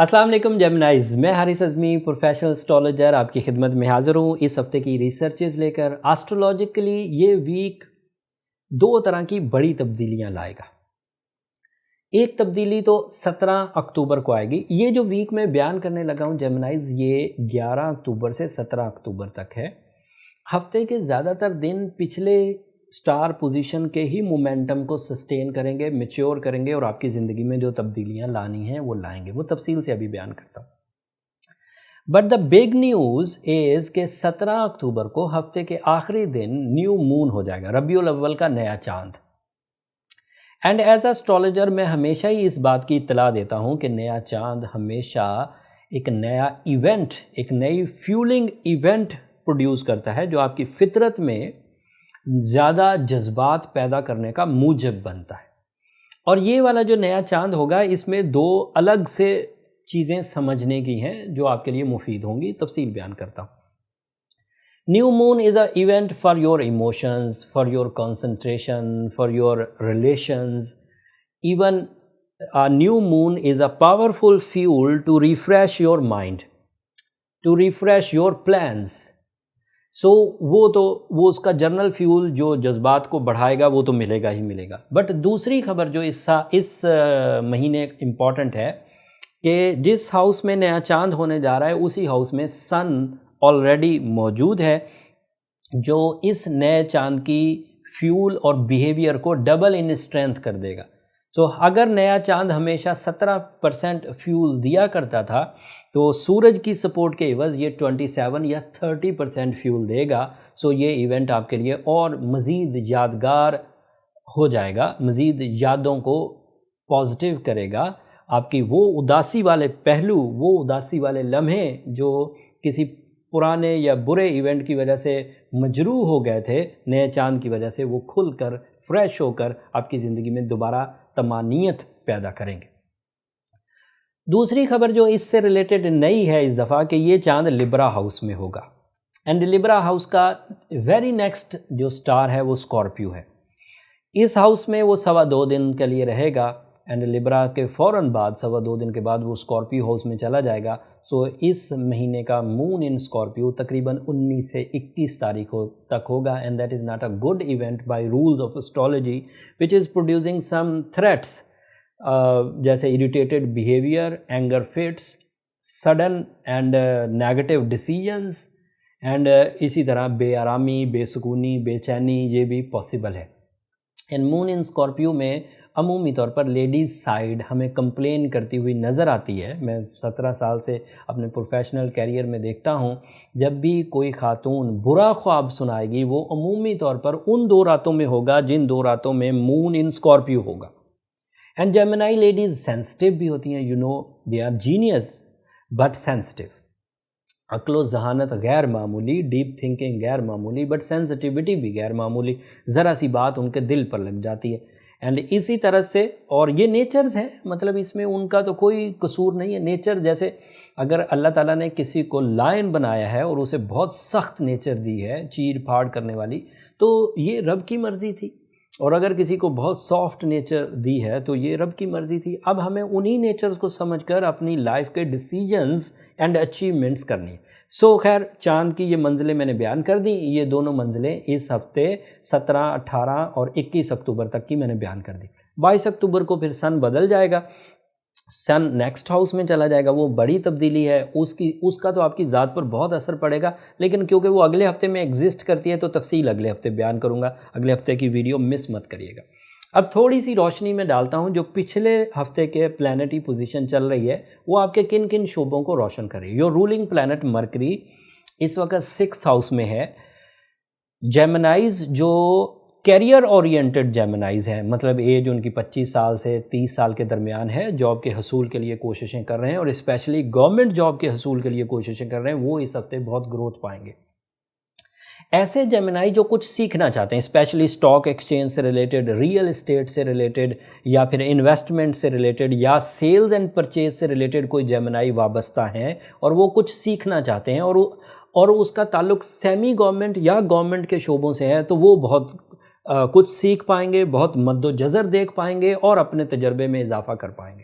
السلام علیکم جیمنائز، میں حارث اعظمی پروفیشنل اسٹرالوجر آپ کی خدمت میں حاضر ہوں اس ہفتے کی ریسرچز لے کر۔ آسٹرولوجیکلی یہ ویک دو طرح کی بڑی تبدیلیاں لائے گا۔ ایک تبدیلی تو 17 اکتوبر کو آئے گی۔ یہ جو ویک میں بیان کرنے لگا ہوں جیمنائز، یہ 11 اکتوبر سے 17 اکتوبر تک ہے۔ ہفتے کے زیادہ تر دن پچھلے سٹار پوزیشن کے ہی مومنٹم کو سسٹین کریں گے، میچور کریں گے، اور آپ کی زندگی میں جو تبدیلیاں لانی ہیں وہ لائیں گے۔ وہ تفصیل سے ابھی بیان کرتا ہوں۔ But the big news is کہ 17 اکتوبر کو ہفتے کے آخری دن نیو مون ہو جائے گا، ربیع الاول کا نیا چاند۔ اینڈ ایز اے اسٹرالوجر میں ہمیشہ ہی اس بات کی اطلاع دیتا ہوں کہ نیا چاند ہمیشہ ایک نیا ایونٹ، ایک نئی فیولنگ ایونٹ پروڈیوس کرتا ہے جو آپ کی فطرت میں زیادہ جذبات پیدا کرنے کا موجب بنتا ہے۔ اور یہ والا جو نیا چاند ہوگا، اس میں دو الگ سے چیزیں سمجھنے کی ہیں جو آپ کے لیے مفید ہوں گی، تفصیل بیان کرتا ہوں۔ New moon is a event for your emotions, for your concentration, for your relations. Even new moon is a powerful fuel to refresh your mind, to refresh your plans. وہ اس کا جنرل فیول جو جذبات کو بڑھائے گا وہ تو ملے گا ہی ملے گا۔ بٹ دوسری خبر جو اس مہینے امپورٹنٹ ہے کہ جس ہاؤس میں نیا چاند ہونے جا رہا ہے اسی ہاؤس میں سن آلریڈی موجود ہے، جو اس نئے چاند کی فیول اور بیہیویئر کو ڈبل ان اسٹرینتھ کر دے گا۔ اگر نیا چاند ہمیشہ 17% فیول دیا کرتا تھا تو سورج کی سپورٹ کے عوض یہ 27 یا 30% فیول دے گا۔ یہ ایونٹ آپ کے لیے اور مزید یادگار ہو جائے گا، مزید یادوں کو پازیٹیو کرے گا۔ آپ کی وہ اداسی والے پہلو، وہ اداسی والے لمحے جو کسی پرانے یا برے ایونٹ کی وجہ سے مجروح ہو گئے تھے، نئے چاند کی وجہ سے وہ کھل کر، فریش ہو کر آپ کی زندگی میں دوبارہ طمانینت پیدا کریں گے۔ دوسری خبر جو اس سے ریلیٹڈ نئی ہے اس دفعہ کہ یہ چاند لبرا ہاؤس میں ہوگا، اینڈ لبرا ہاؤس کا ویری نیکسٹ جو سٹار ہے وہ اسکارپیو ہے۔ اس ہاؤس میں وہ 2.25 دن کے لیے رہے گا، اینڈ لبرا کے فوراً بعد 2.25 دن کے بعد وہ اسکارپیو ہاؤس میں چلا جائے گا۔ اس مہینے کا مون ان اسکارپیو تقریباً 19 سے 21 تاریخ تک ہوگا، and that is not a good event by rules of astrology which is producing some threats, جیسے irritated behaviour, anger fits, sudden and negative decisions, and اسی طرح بے آرامی، بے سکونی، بے چینی، یہ بھی پاسبل ہے۔ اینڈ مون ان اسکارپیو میں عمومی طور پر لیڈیز سائیڈ ہمیں کمپلین کرتی ہوئی نظر آتی ہے۔ میں 17 سال سے اپنے پروفیشنل کیریئر میں دیکھتا ہوں، جب بھی کوئی خاتون برا خواب سنائے گی وہ عمومی طور پر ان 2 راتوں میں ہوگا جن 2 راتوں میں مون ان اسکارپیو ہوگا۔ اینڈ جیمنائی لیڈیز سینسٹیو بھی ہوتی ہیں، they are genius but sensitive. عقل و ذہانت غیر معمولی، ڈیپ تھنکنگ غیر معمولی، بٹ سینسٹیوٹی بھی غیر معمولی، ذرا سی بات ان کے دل پر لگ جاتی ہے۔ اینڈ اسی طرح سے، اور یہ نیچرز ہیں، مطلب اس میں ان کا تو کوئی قصور نہیں ہے۔ نیچر جیسے اگر اللہ تعالیٰ نے کسی کو لائن بنایا ہے اور اسے بہت سخت نیچر دی ہے، چیر پھاڑ کرنے والی، تو یہ رب کی مرضی تھی، اور اگر کسی کو بہت سافٹ نیچر دی ہے تو یہ رب کی مرضی تھی۔ اب ہمیں انہی نیچرز کو سمجھ کر اپنی لائف کے ڈیسیجنز اینڈ اچیومنٹس کرنی ہے۔ خیر، چاند کی یہ منزلیں میں نے بیان کر دی، یہ دونوں منزلیں اس ہفتے 17، 18 اور 21 اکتوبر تک کی میں نے بیان کر دی۔ 22 اکتوبر کو پھر سن بدل جائے گا، سن نیکسٹ ہاؤس میں چلا جائے گا۔ وہ بڑی تبدیلی ہے، اس کا تو آپ کی ذات پر بہت اثر پڑے گا، لیکن کیونکہ وہ اگلے ہفتے میں ایگزسٹ کرتی ہے تو تفصیل اگلے ہفتے بیان کروں گا۔ اگلے ہفتے کی ویڈیو مس مت کریے گا۔ اب تھوڑی سی روشنی میں ڈالتا ہوں جو پچھلے ہفتے کے پلانٹی پوزیشن چل رہی ہے وہ آپ کے کن کن شعبوں کو روشن کرے۔ یور رولنگ پلانٹ مرکری اس وقت 6th ہاؤس میں ہے۔ جیمنائز جو کیریئر اورینٹڈ جیمنائز ہیں، مطلب ایج ان کی 25 سال سے 30 سال کے درمیان ہے، جاب کے حصول کے لیے کوششیں کر رہے ہیں، اور اسپیشلی گورنمنٹ جاب کے حصول کے لیے کوششیں کر رہے ہیں، وہ اس ہفتے بہت گروتھ پائیں گے۔ ایسے جیمنائی جو کچھ سیکھنا چاہتے ہیں، اسپیشلی اسٹاک ایکسچینج سے ریلیٹڈ، ریئل اسٹیٹ سے ریلیٹڈ، یا پھر انویسٹمنٹ سے ریلیٹڈ، یا سیلز اینڈ پرچیز سے ریلیٹڈ کوئی جیمنائی وابستہ ہیں اور وہ کچھ سیکھنا چاہتے ہیں اور اس کا تعلق سیمی گورنمنٹ یا گورنمنٹ کے شعبوں سے ہے، تو وہ بہت کچھ سیکھ پائیں گے، بہت مد و جزر دیکھ پائیں گے اور اپنے تجربے میں اضافہ کر پائیں گے۔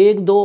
1-2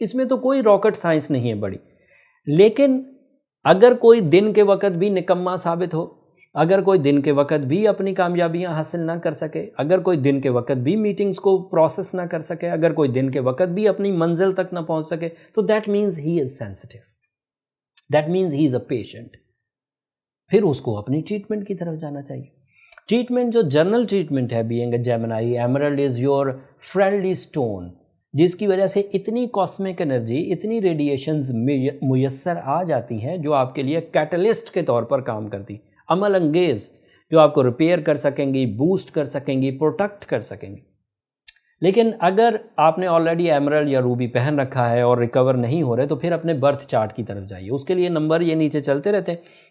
اس میں تو کوئی راکٹ سائنس نہیں ہے بڑی. لیکن اگر کوئی دن کے وقت بھی نکما ثابت ہو، اگر کوئی دن کے وقت بھی اپنی کامیابیاں حاصل نہ کر سکے، اگر کوئی دن کے وقت بھی میٹنگز کو پروسیس نہ کر سکے، اگر کوئی دن کے وقت بھی اپنی منزل تک نہ پہنچ سکے، تو that means he is sensitive, that means he is a patient. پھر اس کو اپنی ٹریٹمنٹ کی طرف جانا چاہیے. ٹریٹمنٹ جو جنرل ٹریٹمنٹ ہے being a Gemini, emerald is your friendly stone, جس کی وجہ سے اتنی کاسمک انرجی، اتنی ریڈیشنز میسر آ جاتی ہیں جو آپ کے لیے کیٹلسٹ کے طور پر کام کرتی، عمل انگیز، جو آپ کو ریپیئر کر سکیں گی، بوسٹ کر سکیں گی، پروٹیکٹ کر سکیں گی. لیکن اگر آپ نے آلریڈی ایمرلڈ یا روبی پہن رکھا ہے اور ریکور نہیں ہو رہے، تو پھر اپنے برتھ چارٹ کی طرف جائیے. اس کے لیے نمبر یہ نیچے چلتے رہتے ہیں.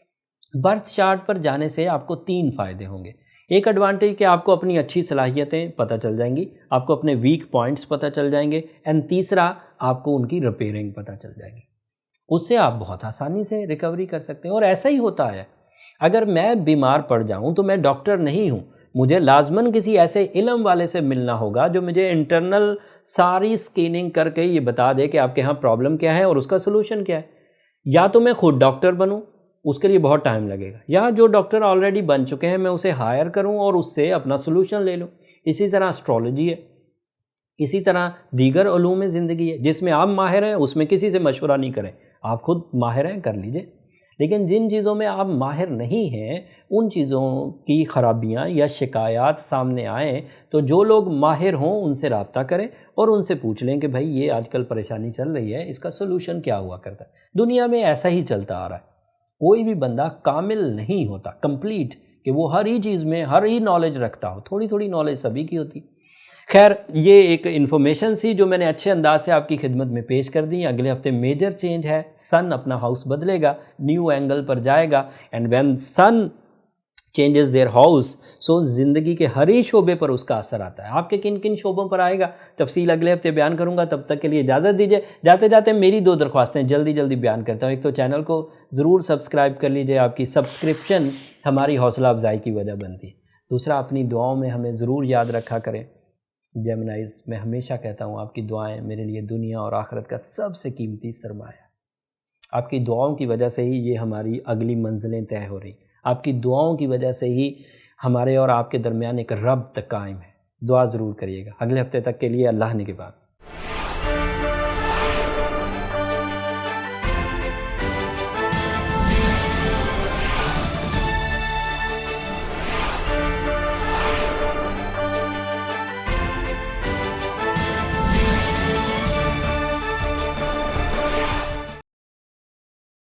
برتھ چارٹ پر جانے سے آپ کو 3 فائدے ہوں گے. ایک ایڈوانٹیج کہ آپ کو اپنی اچھی صلاحیتیں پتہ چل جائیں گی، آپ کو اپنے ویک پوائنٹس پتہ چل جائیں گے، اینڈ تیسرا آپ کو ان کی ریپیئرنگ پتہ چل جائے گی. اس سے آپ بہت آسانی سے ریکوری کر سکتے ہیں. اور ایسا ہی ہوتا ہے، اگر میں بیمار پڑ جاؤں تو میں ڈاکٹر نہیں ہوں، مجھے لازماً کسی ایسے علم والے سے ملنا ہوگا جو مجھے انٹرنل ساری اسکیننگ کر کے یہ بتا دے کہ آپ کے ہاں پرابلم کیا ہے اور اس کا سلوشن کیا ہے. یا تو میں خود ڈاکٹر بنوں، اس کے لیے بہت ٹائم لگے گا، یا جو ڈاکٹر آلریڈی بن چکے ہیں میں اسے ہائر کروں اور اس سے اپنا سلوشن لے لوں. اسی طرح اسٹرالوجی ہے، اسی طرح دیگر علوم زندگی ہے، جس میں آپ ماہر ہیں اس میں کسی سے مشورہ نہیں کریں، آپ خود ماہر ہیں کر لیجئے. لیکن جن چیزوں میں آپ ماہر نہیں ہیں، ان چیزوں کی خرابیاں یا شکایات سامنے آئیں تو جو لوگ ماہر ہوں ان سے رابطہ کریں اور ان سے پوچھ لیں کہ بھائی یہ آج کل پریشانی چل رہی ہے، اس کا سلوشن کیا ہوا کرتا ہے. دنیا میں ایسا ہی چلتا آ رہا ہے. کوئی بھی بندہ کامل نہیں ہوتا، کمپلیٹ، کہ وہ ہر ہی چیز میں ہر ہی نالج رکھتا ہو. تھوڑی تھوڑی نالج سبھی کی ہوتی. خیر، یہ ایک انفارمیشن تھی جو میں نے اچھے انداز سے آپ کی خدمت میں پیش کر دی. اگلے ہفتے میجر چینج ہے، سن اپنا ہاؤس بدلے گا، نیو اینگل پر جائے گا، and when sun changes their house, so زندگی کے ہر ہی شعبے پر اس کا اثر آتا ہے. آپ کے کن کن شعبوں پر آئے گا تفصیل اگلے ہفتے بیان کروں گا. تب تک کے لیے اجازت دیجیے. جاتے جاتے میری 2 درخواستیں جلدی بیان کرتا ہوں. ایک تو چینل کو ضرور سبسکرائب کر لیجیے، آپ کی سبسکرپشن ہماری حوصلہ افزائی کی وجہ بنتی ہے. دوسرا، اپنی دعاؤں میں ہمیں ضرور یاد رکھا کریں. جیمنائز، میں ہمیشہ کہتا ہوں آپ کی دعائیں میرے لیے دنیا اور آخرت کا سب سے قیمتی سرمایہ. آپ کی دعاؤں کی وجہ سے ہی یہ ہماری اگلی منزلیں طے ہو رہی. آپ کی دعاؤں کی وجہ سے ہی ہمارے اور آپ کے درمیان ایک ربط قائم ہے. دعا ضرور کریے گا. اگلے ہفتے تک کے لیے اللہ نے کے بعد.